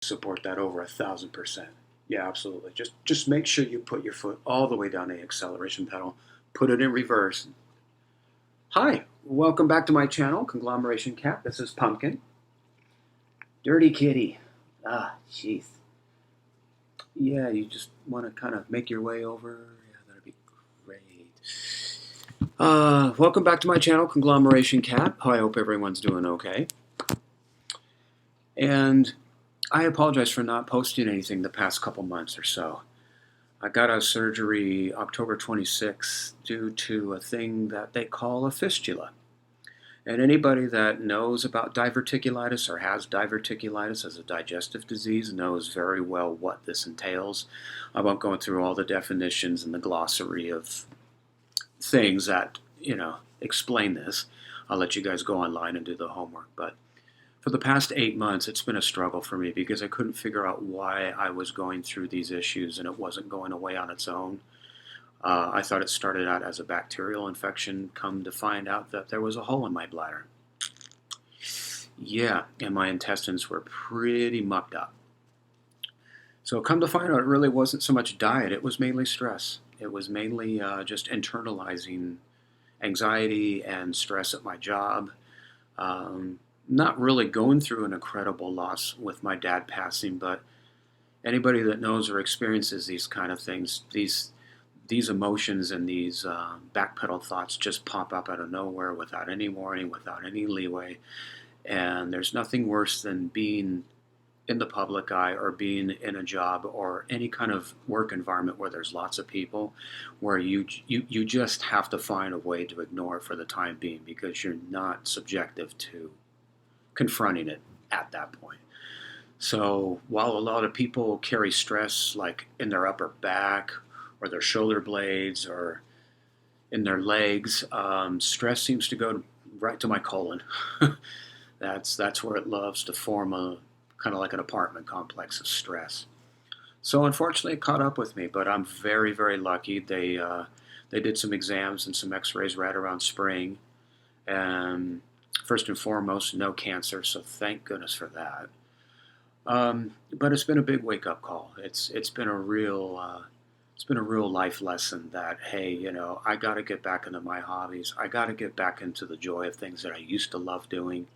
support that over 1,000%. Yeah, absolutely. Just make sure you put your foot all the way down the acceleration pedal, put it in reverse. Hi, welcome back to my channel, Conglomeration Cat. This is Pumpkin. Dirty kitty. Ah, jeez. Yeah, you just want to kind of make your way over. Yeah, that'd be great. Welcome back to my channel, Conglomeration Cat. I hope everyone's doing okay. And I apologize for not posting anything the past couple months or so. I got a surgery October 26th due to a thing that they call a fistula. And anybody that knows about diverticulitis or has diverticulitis as a digestive disease knows very well what this entails. I won't go through all the definitions and the glossary of things that, explain this. I'll let you guys go online and do the homework. But for the past 8 months, it's been a struggle for me because I couldn't figure out why I was going through these issues and it wasn't going away on its own. I thought it started out as a bacterial infection, come to find out that there was a hole in my bladder. Yeah, and my intestines were pretty mucked up. So come to find out, it really wasn't so much diet, it was mainly stress. It was mainly just internalizing anxiety and stress at my job. Not really going through an incredible loss with my dad passing, but anybody that knows or experiences these kind of things, these emotions and these backpedal thoughts just pop up out of nowhere without any warning, without any leeway. And there's nothing worse than being in the public eye or being in a job or any kind of work environment where there's lots of people, where you just have to find a way to ignore it for the time being because you're not subjective to confronting it at that point. So while a lot of people carry stress like in their upper back or their shoulder blades or in their legs, stress seems to go right to my colon. That's where it loves to form a kind of like an apartment complex of stress. So unfortunately, it caught up with me, but I'm very, very lucky. They did some exams and some X-rays right around spring, and first and foremost, no cancer. So thank goodness for that. But it's been a big wake-up call. It's been a real life lesson that, hey, I got to get back into my hobbies. I got to get back into the joy of things that I used to love doing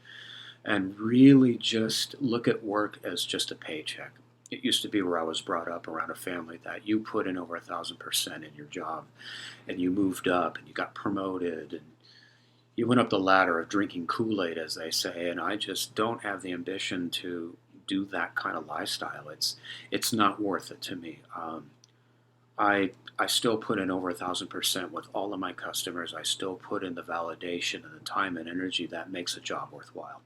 and really just look at work as just a paycheck. It used to be where I was brought up around a family that you put in over 1,000% in your job and you moved up and you got promoted and you went up the ladder of drinking Kool-Aid, as they say, and I just don't have the ambition to do that kind of lifestyle. It's not worth it to me. I still put in over 1,000% with all of my customers. I still put in the validation and the time and energy that makes a job worthwhile.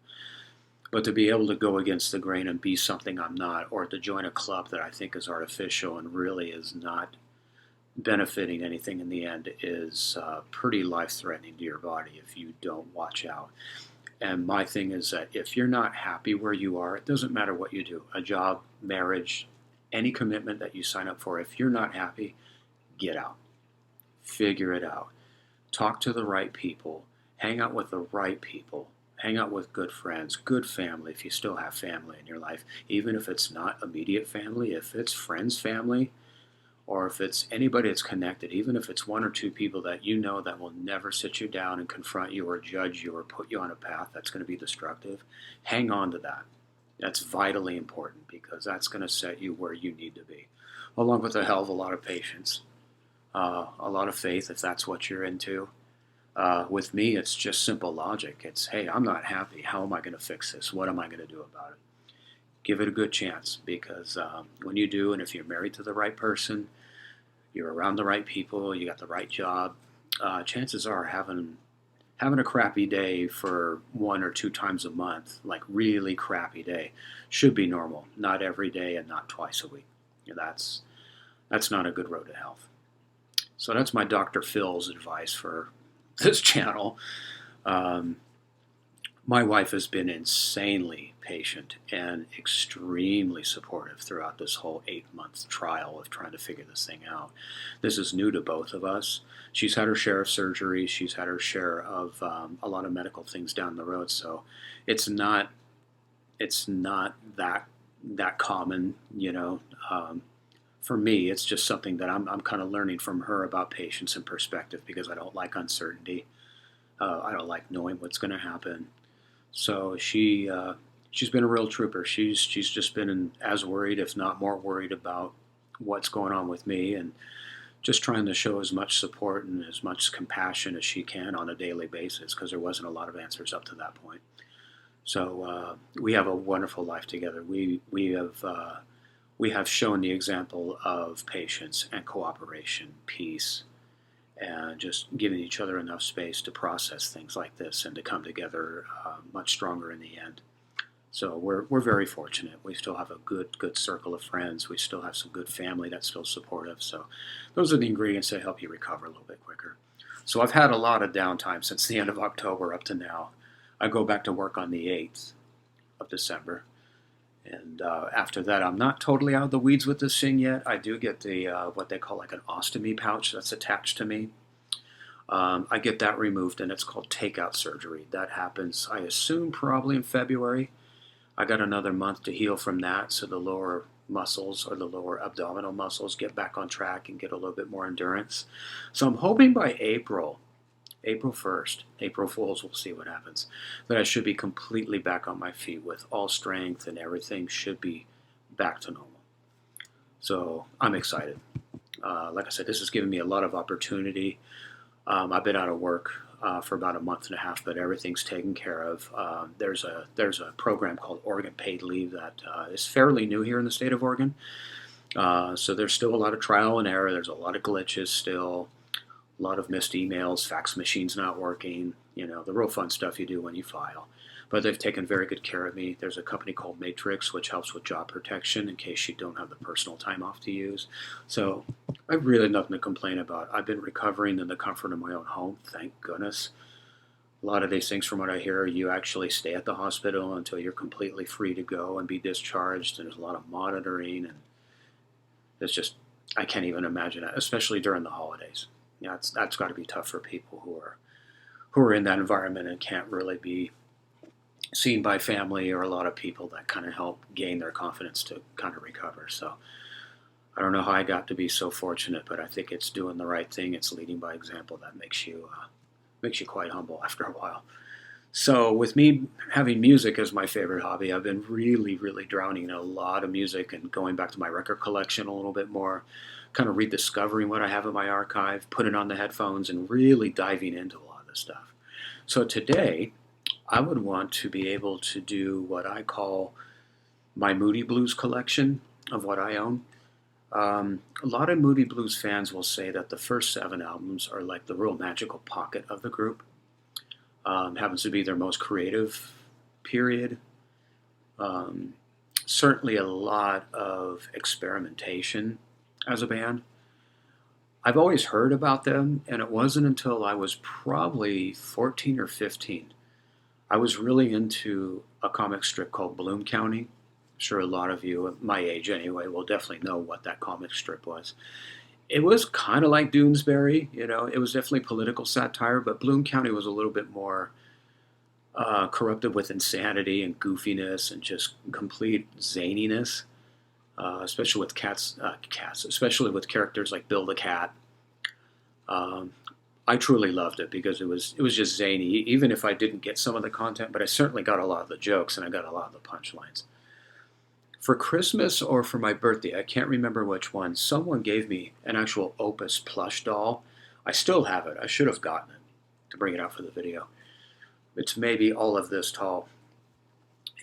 But to be able to go against the grain and be something I'm not, or to join a club that I think is artificial and really is not benefiting anything in the end, is pretty life-threatening to your body if you don't watch out. And my thing is that if you're not happy where you are, it doesn't matter what you do, a job, marriage, any commitment that you sign up for, if you're not happy, get out. Figure it out. Talk to the right people. Hang out with the right people. Hang out with good friends, good family if you still have family in your life. Even if it's not immediate family, if it's friends' family, or if it's anybody that's connected, even if it's one or two people that you know that will never sit you down and confront you or judge you or put you on a path that's going to be destructive, hang on to that. That's vitally important because that's going to set you where you need to be, along with a hell of a lot of patience, a lot of faith if that's what you're into. With me, it's just simple logic. It's, hey, I'm not happy. How am I going to fix this? What am I going to do about it? Give it a good chance because when you do, and if you're married to the right person, you're around the right people, you got the right job, chances are having a crappy day for 1 or 2 times a month, like really crappy day, should be normal. Not every day and not twice a week. That's not a good road to health. So that's my Dr. Phil's advice for this channel. My wife has been insanely patient and extremely supportive throughout this whole 8-month trial of trying to figure this thing out. This is new to both of us. She's had her share of surgery. She's had her share of a lot of medical things down the road. So it's not that that common, for me, it's just something that I'm kind of learning from her about patience and perspective because I don't like uncertainty. I don't like knowing what's going to happen. So she's been a real trooper. She's just been as worried, if not more worried, about what's going on with me, and just trying to show as much support and as much compassion as she can on a daily basis because there wasn't a lot of answers up to that point. So we have a wonderful life together. We have shown the example of patience and cooperation, peace, and just giving each other enough space to process things like this and to come together much stronger in the end. So we're very fortunate. We still have a good circle of friends. We still have some good family that's still supportive. So those are the ingredients that help you recover a little bit quicker. So I've had a lot of downtime since the end of October up to now. I go back to work on the 8th of December. And after that, I'm not totally out of the weeds with this thing yet. I do get the what they call like an ostomy pouch that's attached to me. I get that removed, and it's called takeout surgery. That happens, I assume, probably in February. I got another month to heal from that, so the lower muscles or the lower abdominal muscles get back on track and get a little bit more endurance. So I'm hoping by April 1st, April Fools, we'll see what happens, that I should be completely back on my feet with all strength and everything should be back to normal. So I'm excited. Like I said, this has given me a lot of opportunity. I've been out of work for about a month and a half, but everything's taken care of. There's a program called Oregon Paid Leave that is fairly new here in the state of Oregon. So there's still a lot of trial and error. There's a lot of glitches still, a lot of missed emails, fax machines not working, the real fun stuff you do when you file. But they've taken very good care of me. There's a company called Matrix, which helps with job protection in case you don't have the personal time off to use. So I've really nothing to complain about. I've been recovering in the comfort of my own home, thank goodness. A lot of these things, from what I hear, you actually stay at the hospital until you're completely free to go and be discharged. And there's a lot of monitoring, and it's just, I can't even imagine it, especially during the holidays. That's got to be tough for people who are in that environment and can't really be seen by family or a lot of people that kind of help gain their confidence to kind of recover. So I don't know how I got to be so fortunate, but I think it's doing the right thing. It's leading by example that makes you quite humble after a while. So with me having music as my favorite hobby, I've been really, really drowning in a lot of music and going back to my record collection a little bit more, kind of rediscovering what I have in my archive, putting on the headphones and really diving into a lot of this stuff. So today, I would want to be able to do what I call my Moody Blues collection of what I own. A lot of Moody Blues fans will say that the first 7 albums are like the real magical pocket of the group. Happens to be their most creative period. Certainly a lot of experimentation as a band. I've always heard about them, and it wasn't until I was probably 14 or 15. I was really into a comic strip called Bloom County. I'm sure a lot of you, at my age anyway, will definitely know what that comic strip was. It was kind of like Doonesbury, it was definitely political satire, but Bloom County was a little bit more corrupted with insanity and goofiness and just complete zaniness, especially with especially with characters like Bill the Cat. I truly loved it because it was just zany, even if I didn't get some of the content, but I certainly got a lot of the jokes and I got a lot of the punchlines. For Christmas or for my birthday, I can't remember which one, someone gave me an actual Opus plush doll. I still have it. I should have gotten it to bring it out for the video. It's maybe all of this tall.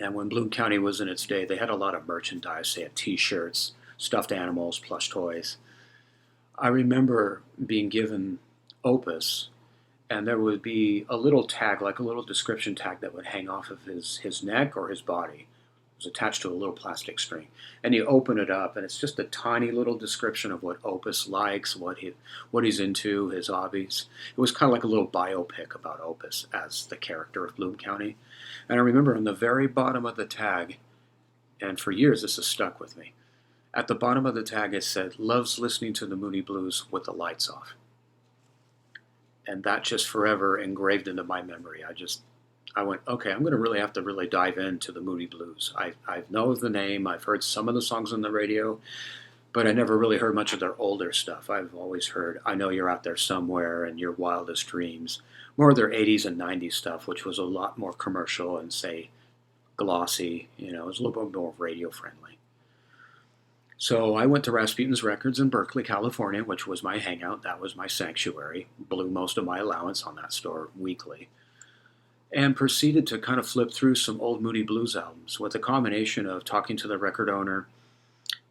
And when Bloom County was in its day, they had a lot of merchandise. They had t-shirts, stuffed animals, plush toys. I remember being given Opus, and there would be a little tag, like a little description tag that would hang off of his neck or his body. It was attached to a little plastic string. And you open it up, and it's just a tiny little description of what Opus likes, what he's into, his hobbies. It was kind of like a little biopic about Opus as the character of Bloom County. And I remember on the very bottom of the tag, and for years this has stuck with me, at the bottom of the tag it said, "Loves listening to the Moody Blues with the lights off." And that just forever engraved into my memory. I went, okay, I'm going to really have to really dive into the Moody Blues. I know the name. I've heard some of the songs on the radio, but I never really heard much of their older stuff. I've always heard I Know You're Out There Somewhere and Your Wildest Dreams, more of their 80s and 90s stuff, which was a lot more commercial and, say, glossy. You know, it was a little bit more radio friendly. So I went to Rasputin's Records in Berkeley, California, which was my hangout. That was my sanctuary. Blew most of my allowance on that store weekly. And proceeded to kind of flip through some old Moody Blues albums with a combination of talking to the record owner,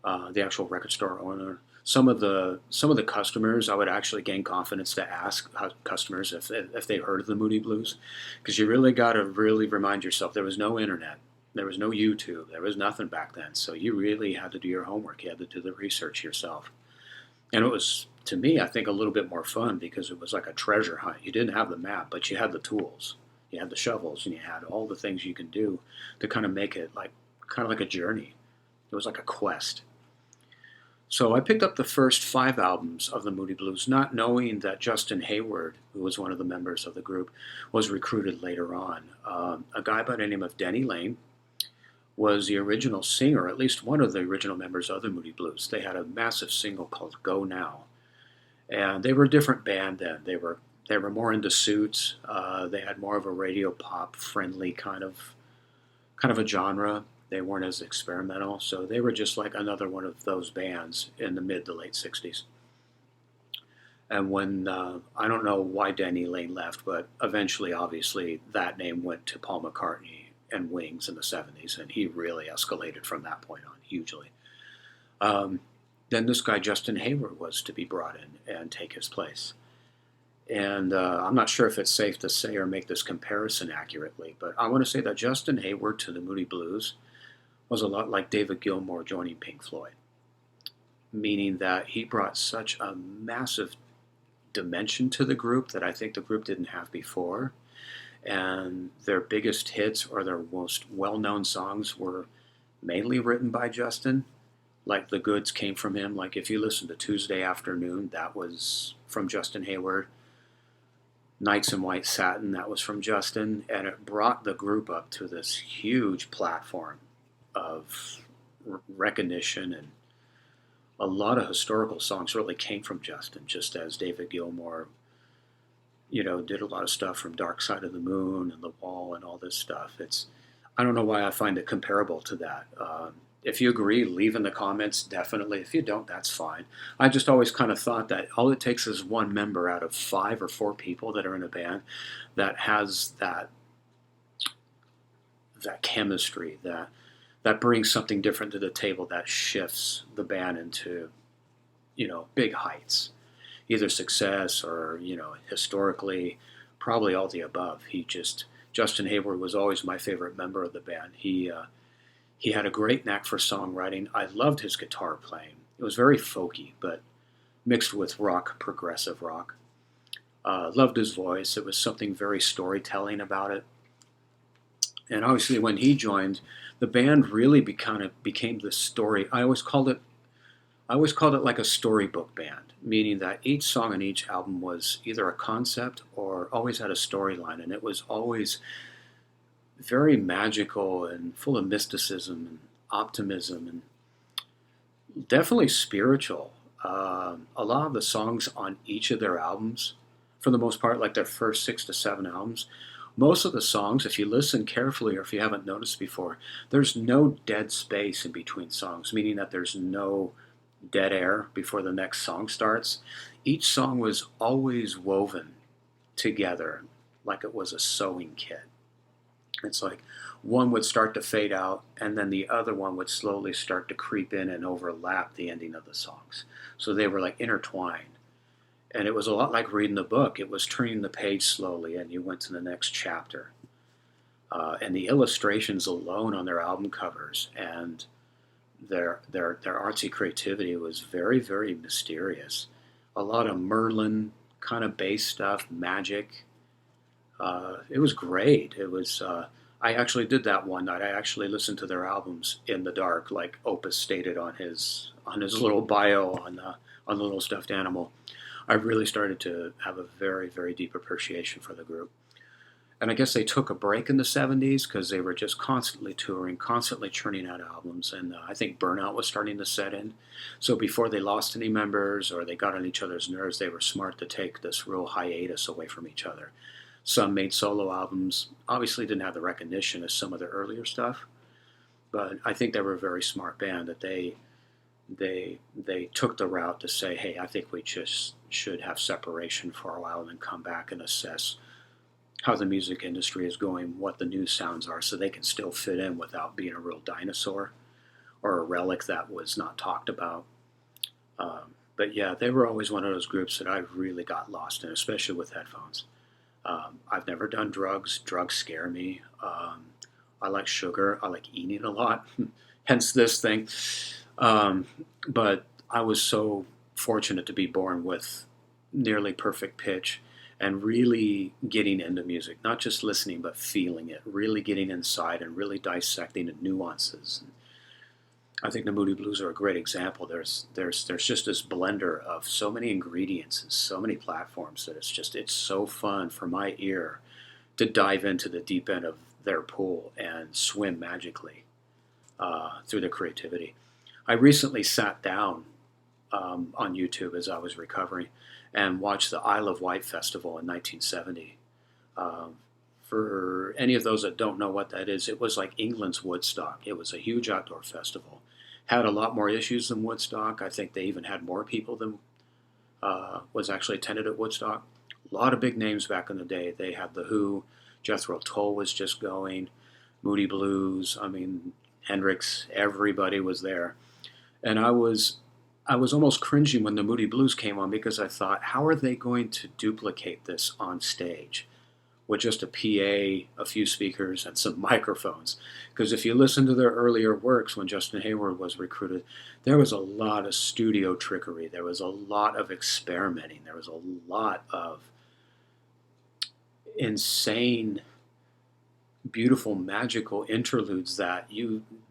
the actual record store owner. Some of the customers, I would actually gain confidence to ask customers if they heard of the Moody Blues, because you really got to really remind yourself there was no internet, there was no YouTube, there was nothing back then. So you really had to do your homework. You had to do the research yourself, and it was, to me, I think, a little bit more fun because it was like a treasure hunt. You didn't have the map, but you had the tools. You had the shovels, and you had all the things you can do to kind of make it like kind of like a journey. It was like a quest. So I picked up the first 5 albums of the Moody Blues, not knowing that Justin Hayward, who was one of the members of the group, was recruited later on. A guy by the name of Denny Lane was the original singer, at least one of the original members of the Moody Blues. They had a massive single called Go Now. And they were a different band then. They were more into suits. They had more of a radio pop friendly kind of a genre. They weren't as experimental, so they were just like another one of those bands in the mid to late '60s. And when I don't know why Denny Lane left, but eventually, obviously, that name went to Paul McCartney and Wings in the '70s, and he really escalated from that point on hugely. Then this guy Justin Hayward was to be brought in and take his place. And I'm not sure if it's safe to say or make this comparison accurately, but I want to say that Justin Hayward to the Moody Blues was a lot like David Gilmour joining Pink Floyd, meaning that he brought such a massive dimension to the group that I think the group didn't have before. And their biggest hits or their most well-known songs were mainly written by Justin. Like The Goods came from him. Like if you listen to Tuesday Afternoon, that was from Justin Hayward. Nights in White Satin, that was from Justin. And it brought the group up to this huge platform of recognition, and a lot of historical songs really came from Justin, just as David Gilmour, did a lot of stuff from Dark Side of the Moon and The Wall and all this stuff. I don't know why I find it comparable to that. If you agree, leave in the comments, definitely. If you don't, that's fine. I just always kind of thought that all it takes is one member out of 5 or 4 people that are in a band that has that chemistry, that brings something different to the table, that shifts the band into, big heights, either success or, historically, probably all the above. Justin Hayward was always my favorite member of the band. He had a great knack for songwriting. I loved his guitar playing. It was very folky, but mixed with rock, progressive rock. Loved his voice. It was something very storytelling about it. And obviously, when he joined, the band really became the story. I always called it like a storybook band, meaning that each song on each album was either a concept or always had a storyline, and it was always very magical and full of mysticism and optimism and definitely spiritual. A lot of the songs on each of their albums, for the most part, like their first 6 to 7 albums, most of the songs, if you listen carefully or if you haven't noticed before, there's no dead space in between songs, meaning that there's no dead air before the next song starts. Each song was always woven together like it was a sewing kit. It's like one would start to fade out, and then the other one would slowly start to creep in and overlap the ending of the songs. So they were like intertwined. And it was a lot like reading the book. It was turning the page slowly, and you went to the next chapter. And the illustrations alone on their album covers and their artsy creativity was very, very mysterious. A lot of Merlin kind of bass stuff, magic. It was great. It was. I actually did that one night. I actually listened to their albums in the dark, like Opus stated on his little bio on the little stuffed animal. I really started to have a very, very deep appreciation for the group. And I guess they took a break in the 70s because they were just constantly touring, constantly churning out albums. And I think burnout was starting to set in. So before they lost any members or they got on each other's nerves, they were smart to take this real hiatus away from each other. Some made solo albums, obviously didn't have the recognition as some of their earlier stuff, but I think they were a very smart band that they took the route to say, hey, I think we just should have separation for a while and then come back and assess how the music industry is going, what the new sounds are, so they can still fit in without being a real dinosaur or a relic that was not talked about. But yeah, they were always one of those groups that I really got lost in, especially with headphones. I've never done drugs. Drugs scare me. I like sugar. I like eating a lot, hence this thing. But I was so fortunate to be born with nearly perfect pitch and really getting into music, not just listening, but feeling it, really getting inside and really dissecting the nuances. I think the Moody Blues are a great example. There's just this blender of so many ingredients and so many platforms that it's so fun for my ear to dive into the deep end of their pool and swim magically through their creativity. I recently sat down on YouTube as I was recovering and watched the Isle of Wight Festival in 1970. For any of those that don't know what that is, it was like England's Woodstock. It was a huge outdoor festival. Had a lot more issues than Woodstock. I think they even had more people than was actually attended at Woodstock. A lot of big names back in the day. They had The Who, Jethro Tull was just going, Moody Blues, I mean, Hendrix, everybody was there. And I was almost cringing when the Moody Blues came on because I thought, how are they going to duplicate this on stage with just a PA, a few speakers, and some microphones? Because if you listen to their earlier works when Justin Hayward was recruited, there was a lot of studio trickery. There was a lot of experimenting. There was a lot of insane, beautiful, magical interludes that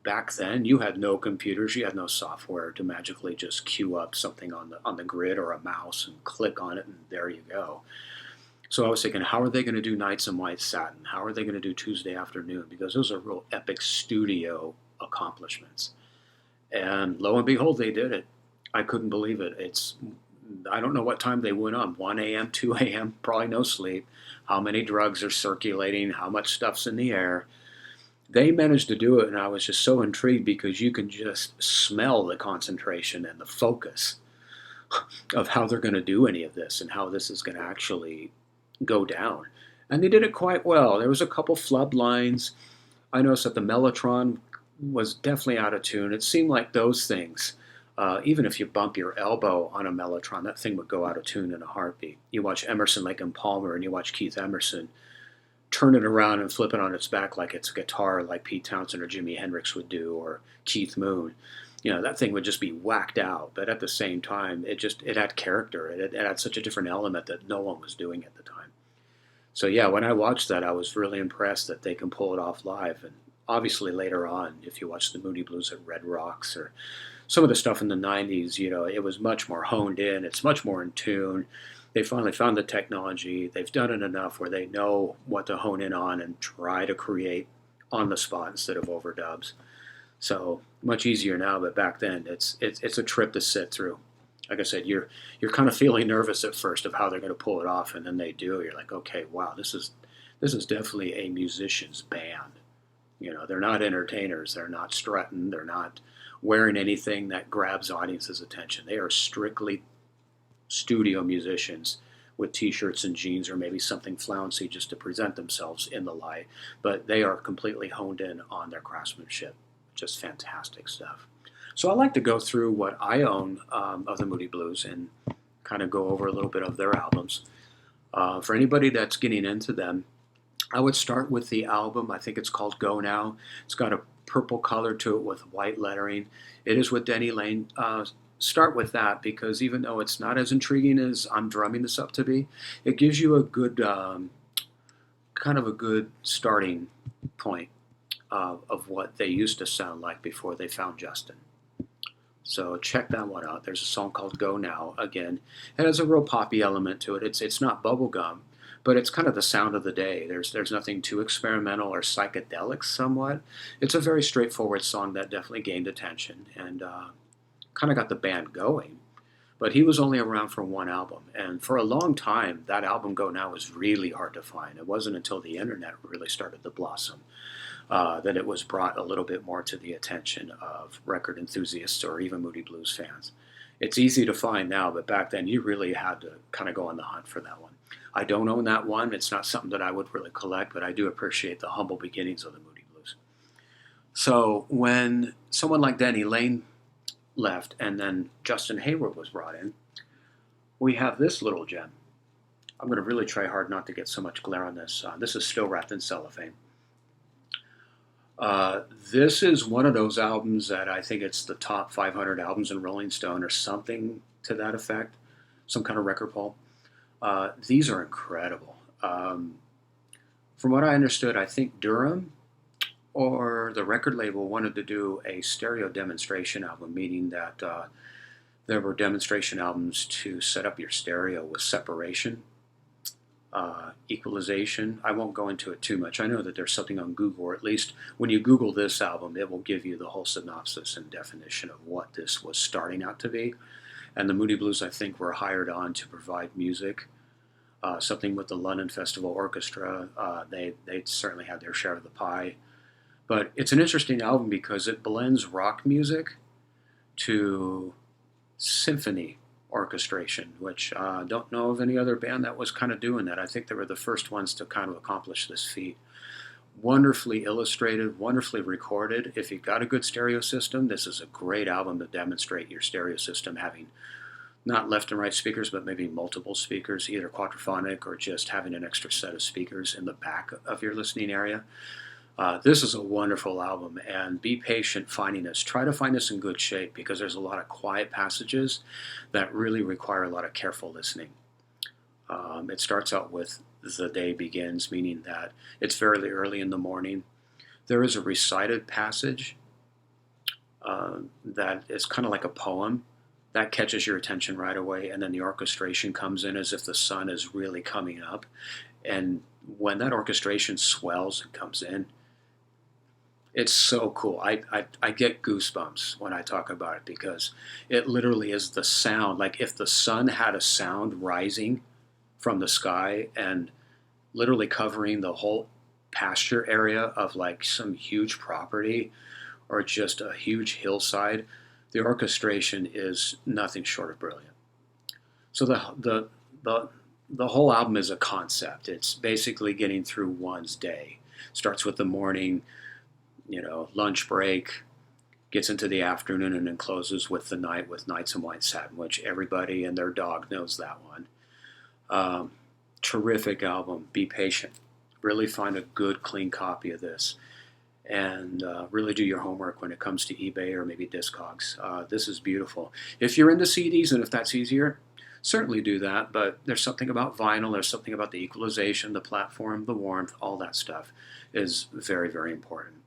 back then you had no computers, you had no software to magically just cue up something on the grid or a mouse and click on it and there you go. So I was thinking, how are they going to do Nights in White Satin? How are they going to do Tuesday Afternoon? Because those are real epic studio accomplishments. And lo and behold, they did it. I couldn't believe it. I don't know what time they went on, 1 a.m., 2 a.m., probably no sleep, how many drugs are circulating, how much stuff's in the air. They managed to do it, and I was just so intrigued because you can just smell the concentration and the focus of how they're going to do any of this and how this is going to actually go down. And they did it quite well. There was a couple flub lines. I noticed that the Mellotron was definitely out of tune. It seemed like those things, even if you bump your elbow on a Mellotron, that thing would go out of tune in a heartbeat. You watch Emerson, Lake and Palmer, and you watch Keith Emerson turn it around and flip it on its back like it's a guitar, like Pete Townsend or Jimi Hendrix would do, or Keith Moon. You know, that thing would just be whacked out. But at the same time, it had character. It had such a different element that no one was doing at the time. So yeah, when I watched that, I was really impressed that they can pull it off live. And obviously later on, if you watch the Moody Blues at Red Rocks or some of the stuff in the 90s, you know, it was much more honed in. It's much more in tune. They finally found the technology. They've done it enough where they know what to hone in on and try to create on the spot instead of overdubs. So much easier now, but back then it's a trip to sit through. Like I said, you're kind of feeling nervous at first of how they're going to pull it off, and then they do. You're like, okay, wow, this is definitely a musician's band. You know, they're not entertainers. They're not strutting. They're not wearing anything that grabs audience's attention. They are strictly studio musicians with t-shirts and jeans or maybe something flouncy just to present themselves in the light. But they are completely honed in on their craftsmanship. Just fantastic stuff. So I like to go through what I own of the Moody Blues and kind of go over a little bit of their albums. For anybody that's getting into them, I would start with the album. I think it's called Go Now. It's got a purple color to it with white lettering. It is with Denny Lane. Start with that because even though it's not as intriguing as I'm drumming this up to be, it gives you a good, kind of a good starting point of what they used to sound like before they found Justin. So check that one out. There's a song called Go Now. Again, it has a real poppy element to it. It's not bubblegum, but it's kind of the sound of the day. There's nothing too experimental or psychedelic somewhat. It's a very straightforward song that definitely gained attention and kind of got the band going. But he was only around for one album, and for a long time, that album Go Now was really hard to find. It wasn't until the internet really started to blossom that it was brought a little bit more to the attention of record enthusiasts or even Moody Blues fans. It's easy to find now, but back then you really had to kind of go on the hunt for that one. I don't own that one. It's not something that I would really collect, but I do appreciate the humble beginnings of the Moody Blues. So when someone like Denny Lane left and then Justin Hayward was brought in, we have this little gem. I'm going to really try hard not to get so much glare on this. This is still wrapped in cellophane. This is one of those albums that I think it's the top 500 albums in Rolling Stone or something to that effect, some kind of record poll. These are incredible. From what I understood, I think Durham or the record label wanted to do a stereo demonstration album, meaning that there were demonstration albums to set up your stereo with separation, equalization. I won't go into it too much. I know that there's something on Google, or at least when you Google this album, it will give you the whole synopsis and definition of what this was starting out to be. And the Moody Blues, I think, were hired on to provide music, something with the London Festival Orchestra. They certainly had their share of the pie. But it's an interesting album because it blends rock music to symphony orchestration, which I don't know of any other band that was kind of doing that. I think they were the first ones to kind of accomplish this feat. Wonderfully illustrated, wonderfully recorded. If you've got a good stereo system, this is a great album to demonstrate your stereo system having not left and right speakers, but maybe multiple speakers, either quadraphonic or just having an extra set of speakers in the back of your listening area. This is a wonderful album, and be patient finding this. Try to find this in good shape because there's a lot of quiet passages that really require a lot of careful listening. It starts out with "The Day Begins," meaning that it's fairly early in the morning. There is a recited passage that is kind of like a poem that catches your attention right away, and then the orchestration comes in as if the sun is really coming up. And when that orchestration swells and comes in, it's so cool. I get goosebumps when I talk about it because it literally is the sound. Like if the sun had a sound rising from the sky and literally covering the whole pasture area of like some huge property or just a huge hillside, the orchestration is nothing short of brilliant. So the whole album is a concept. It's basically getting through one's day. Starts with the morning, lunch break, gets into the afternoon, and then closes with the night with Nights in White Satin, which everybody and their dog knows that one. Terrific album. Be patient. Really find a good, clean copy of this. And really do your homework when it comes to eBay or maybe Discogs. This is beautiful. If you're into CDs and if that's easier, certainly do that. But there's something about vinyl. There's something about the equalization, the platform, the warmth, all that stuff is very, very important.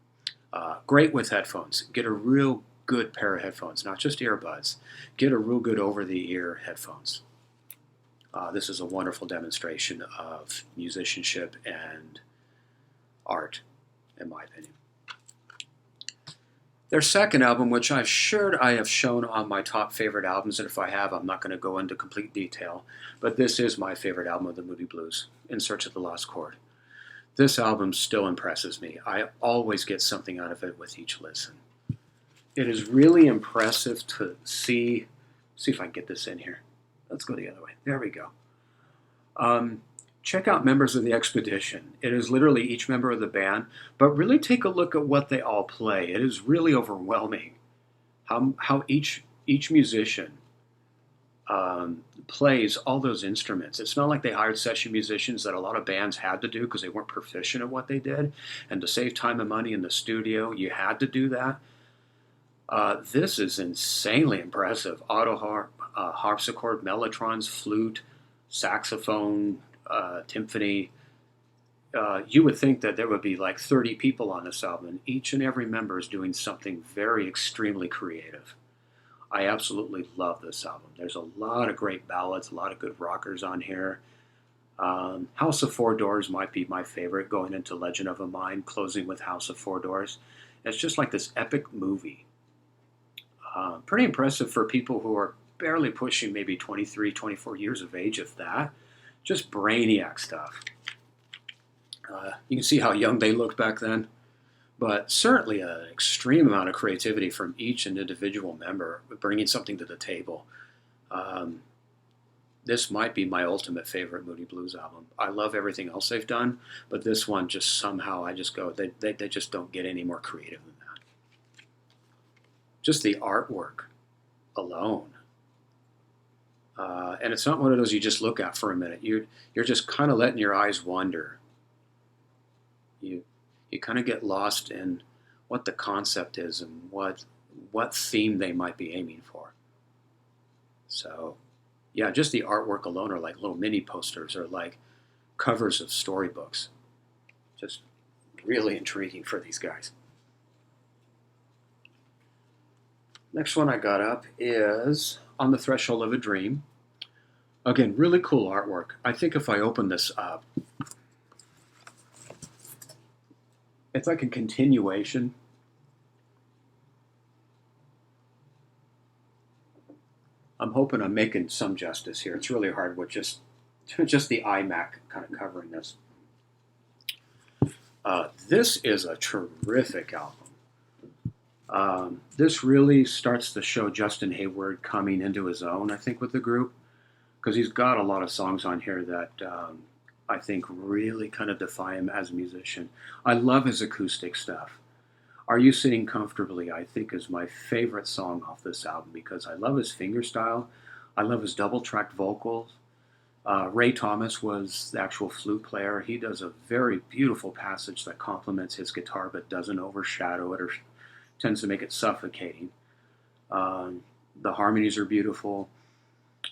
Great with headphones. Get a real good pair of headphones, not just earbuds. Get a real good over-the-ear headphones. This is a wonderful demonstration of musicianship and art, in my opinion. Their second album, which I have shown on my top favorite albums, and if I have, I'm not going to go into complete detail, but this is my favorite album of the Moody Blues, In Search of the Lost Chord. This album still impresses me. I always get something out of it with each listen. It is really impressive to see if I can get this in here. Let's go the other way. There we go. Check out Members of the Expedition. It is literally each member of the band, but really take a look at what they all play. It is really overwhelming how each musician plays all those instruments. It's not like they hired session musicians that a lot of bands had to do because they weren't proficient at what they did. And to save time and money in the studio, you had to do that. This is insanely impressive. Auto harp, harpsichord, mellotrons, flute, saxophone, timpani. You would think that there would be like 30 people on this album, and each and every member is doing something very extremely creative. I absolutely love this album. There's a lot of great ballads, a lot of good rockers on here. House of Four Doors might be my favorite, going into Legend of a Mind, closing with House of Four Doors. It's just like this epic movie. Pretty impressive for people who are barely pushing maybe 23, 24 years of age, if that. Just brainiac stuff. You can see how young they looked back then, but certainly an extreme amount of creativity from each individual member, bringing something to the table. Um, this might be my ultimate favorite Moody Blues album. I love everything else they've done, but this one just somehow I just go, they just don't get any more creative than that. Just the artwork alone. And it's not one of those you just look at for a minute. You're just kind of letting your eyes wander. You kind of get lost in what the concept is and what theme they might be aiming for. So, yeah, just the artwork alone are like little mini posters or like covers of storybooks. Just really intriguing for these guys. Next one I got up is On the Threshold of a Dream. Again, really cool artwork. I think if I open this up, it's like a continuation. I'm hoping I'm making some justice here. It's really hard with just the iMac kind of covering this. This is a terrific album. This really starts to show Justin Hayward coming into his own, I think, with the group, because he's got a lot of songs on here that I think really kind of define him as a musician. I love his acoustic stuff. Are You Sitting Comfortably, I think, is my favorite song off this album because I love his fingerstyle. I love his double-tracked vocals. Ray Thomas was the actual flute player. He does a very beautiful passage that complements his guitar but doesn't overshadow it or tends to make it suffocating. The harmonies are beautiful.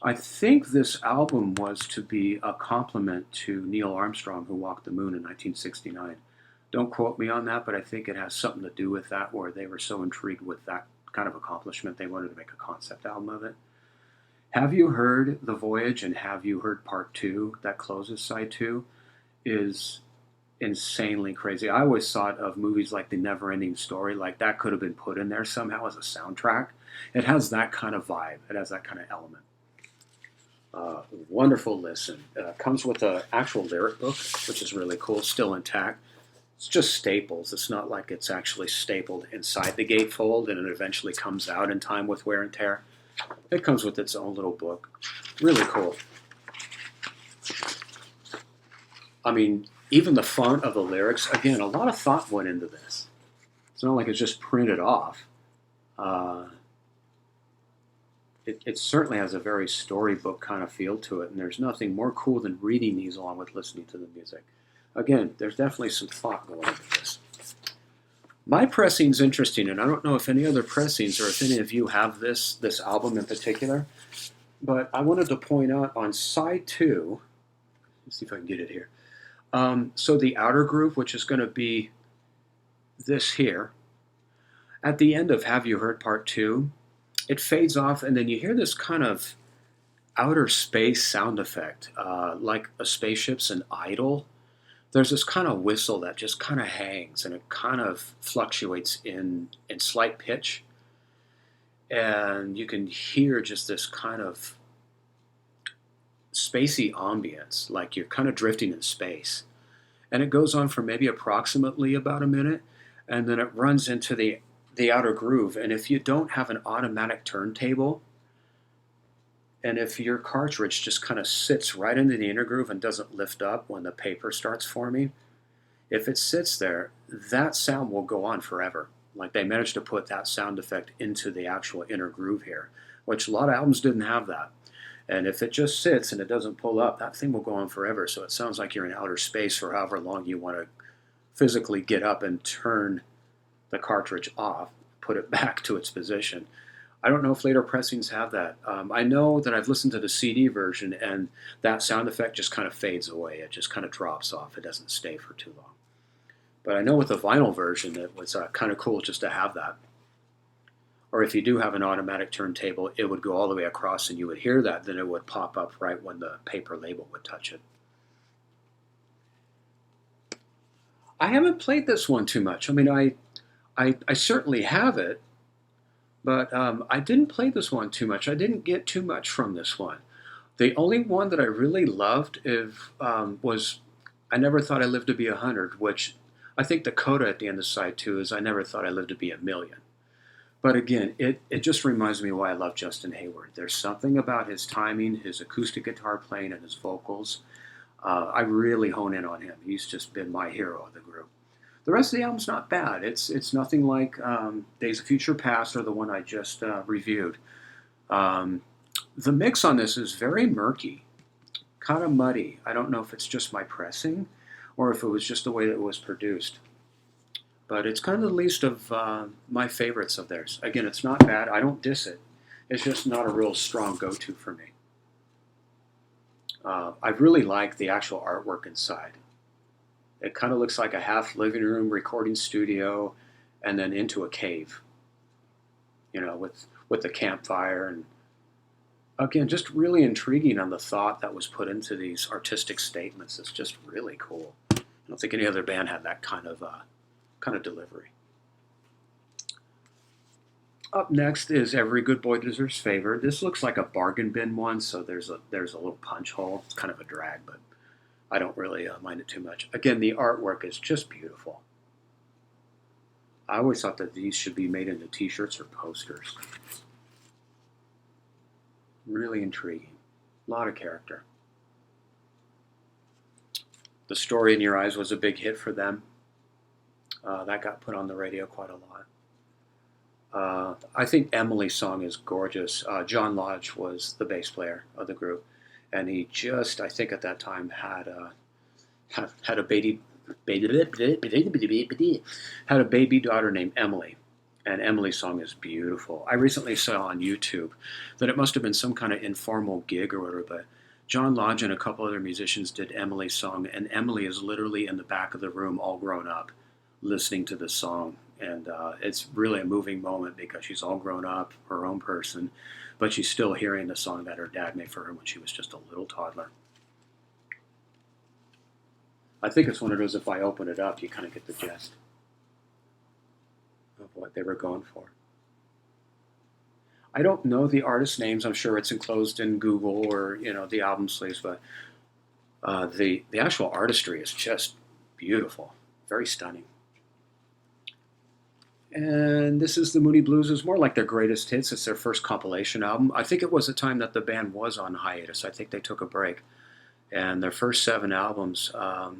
I think this album was to be a compliment to Neil Armstrong, who walked the moon in 1969. Don't quote me on that, but I think it has something to do with that, where they were so intrigued with that kind of accomplishment, they wanted to make a concept album of it. Have You Heard The Voyage and Have You Heard Part 2, that closes side 2, is insanely crazy. I always thought of movies like The Never-Ending Story, like that could have been put in there somehow as a soundtrack. It has that kind of vibe. It has that kind of element. Wonderful listen. Comes with an actual lyric book, which is really cool, still intact. It's just staples. It's not like it's actually stapled inside the gatefold and it eventually comes out in time with wear and tear. It comes with its own little book. Really cool. I mean, even the font of the lyrics, again, a lot of thought went into this. It's not like it's just printed off. It certainly has a very storybook kind of feel to it, and there's nothing more cool than reading these along with listening to the music. Again, there's definitely some thought going into this. My pressing's interesting, and I don't know if any other pressings or if any of you have this album in particular, but I wanted to point out on side 2, let's see if I can get it here. So the outer groove, which is going to be this here, at the end of Have You Heard Part 2, it fades off, and then you hear this kind of outer space sound effect, like a spaceship's an idle. There's this kind of whistle that just kind of hangs, and it kind of fluctuates in slight pitch. And you can hear just this kind of spacey ambience, like you're kind of drifting in space. And it goes on for maybe approximately about a minute, and then it runs into the outer groove. And if you don't have an automatic turntable, and if your cartridge just kind of sits right into the inner groove and doesn't lift up when the paper starts forming, if it sits there, that sound will go on forever. Like they managed to put that sound effect into the actual inner groove here, which a lot of albums didn't have that. And if it just sits and it doesn't pull up, that thing will go on forever. So it sounds like you're in outer space for however long you want to physically get up and turn the cartridge off, put it back to its position. I don't know if later pressings have that. I know that I've listened to the CD version and that sound effect just kind of fades away. It just kind of drops off. It doesn't stay for too long. But I know with the vinyl version it was kind of cool just to have that. Or if you do have an automatic turntable, it would go all the way across and you would hear that. Then it would pop up right when the paper label would touch it. I haven't played this one too much. I mean, I certainly have it, but I didn't play this one too much. I didn't get too much from this one. The only one that I really loved was I Never Thought I Lived to Be 100, which I think the coda at the end of side 2 is I Never Thought I Lived to Be a Million. But again, it just reminds me why I love Justin Hayward. There's something about his timing, his acoustic guitar playing, and his vocals. I really hone in on him. He's just been my hero of the group. The rest of the album's not bad. It's nothing like Days of Future Past or the one I just reviewed. The mix on this is very murky, kind of muddy. I don't know if it's just my pressing or if it was just the way that it was produced. But it's kind of the least of my favorites of theirs. Again, it's not bad. I don't diss it. It's just not a real strong go-to for me. I really like the actual artwork inside. It kind of looks like a half living room recording studio and then into a cave, with the campfire. And again, just really intriguing on the thought that was put into these artistic statements. It's just really cool. I don't think any other band had that kind of delivery. Up next is Every Good Boy Deserves Favor. This looks like a bargain bin one, so there's a little punch hole. It's kind of a drag, but I don't really mind it too much. Again, the artwork is just beautiful. I always thought that these should be made into t-shirts or posters. Really intriguing. A lot of character. The Story in Your Eyes was a big hit for them. That got put on the radio quite a lot. I think Emily's song is gorgeous. John Lodge was the bass player of the group, and he just, I think at that time, had a baby daughter named Emily, and Emily's song is beautiful. I recently saw on YouTube that it must have been some kind of informal gig or whatever, but John Lodge and a couple other musicians did Emily's song, and Emily is literally in the back of the room, all grown up, listening to this song. And it's really a moving moment because she's all grown up, her own person, but she's still hearing the song that her dad made for her when she was just a little toddler. I think it's one of those, if I open it up, you kind of get the gist of what they were going for. I don't know the artist names. I'm sure it's enclosed in Google or, the album sleeves, but the actual artistry is just beautiful, very stunning. And this is the Moody Blues. It's more like their greatest hits. It's their first compilation album. I think it was the time that the band was on hiatus. I think they took a break. And their first 7 albums, a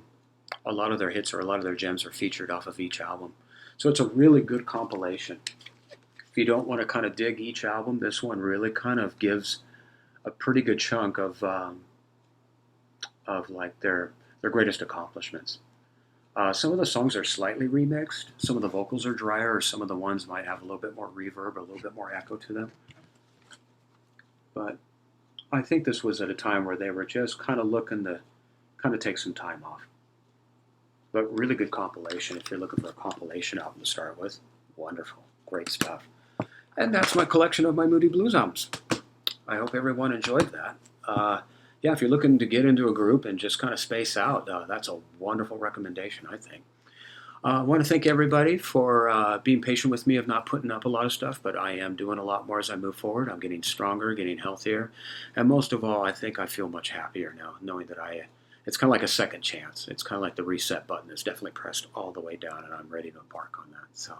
lot of their hits or a lot of their gems are featured off of each album. So it's a really good compilation. If you don't want to kind of dig each album, this one really kind of gives a pretty good chunk of like their greatest accomplishments. Some of the songs are slightly remixed. Some of the vocals are drier, or some of the ones might have a little bit more reverb, a little bit more echo to them. But I think this was at a time where they were just kind of looking to kind of take some time off. But really good compilation. If you're looking for a compilation album to start with, wonderful, great stuff. And that's my collection of my Moody Blues albums. I hope everyone enjoyed that. Yeah, if you're looking to get into a group and just kind of space out, that's a wonderful recommendation, I think. I want to thank everybody for being patient with me of not putting up a lot of stuff, but I am doing a lot more as I move forward. I'm getting stronger, getting healthier, and most of all, I think I feel much happier now, knowing that it's kind of like a second chance. It's kind of like the reset button is definitely pressed all the way down, and I'm ready to embark on that. So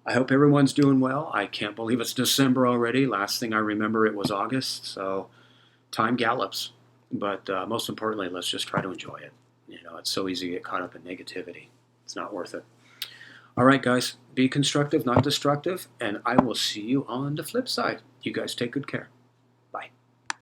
I hope everyone's doing well. I can't believe it's December already. Last thing I remember, it was August, so time gallops. But most importantly, let's just try to enjoy it. It's so easy to get caught up in negativity. It's not worth it. All right, guys, be constructive, not destructive, and I will see you on the flip side. You guys take good care.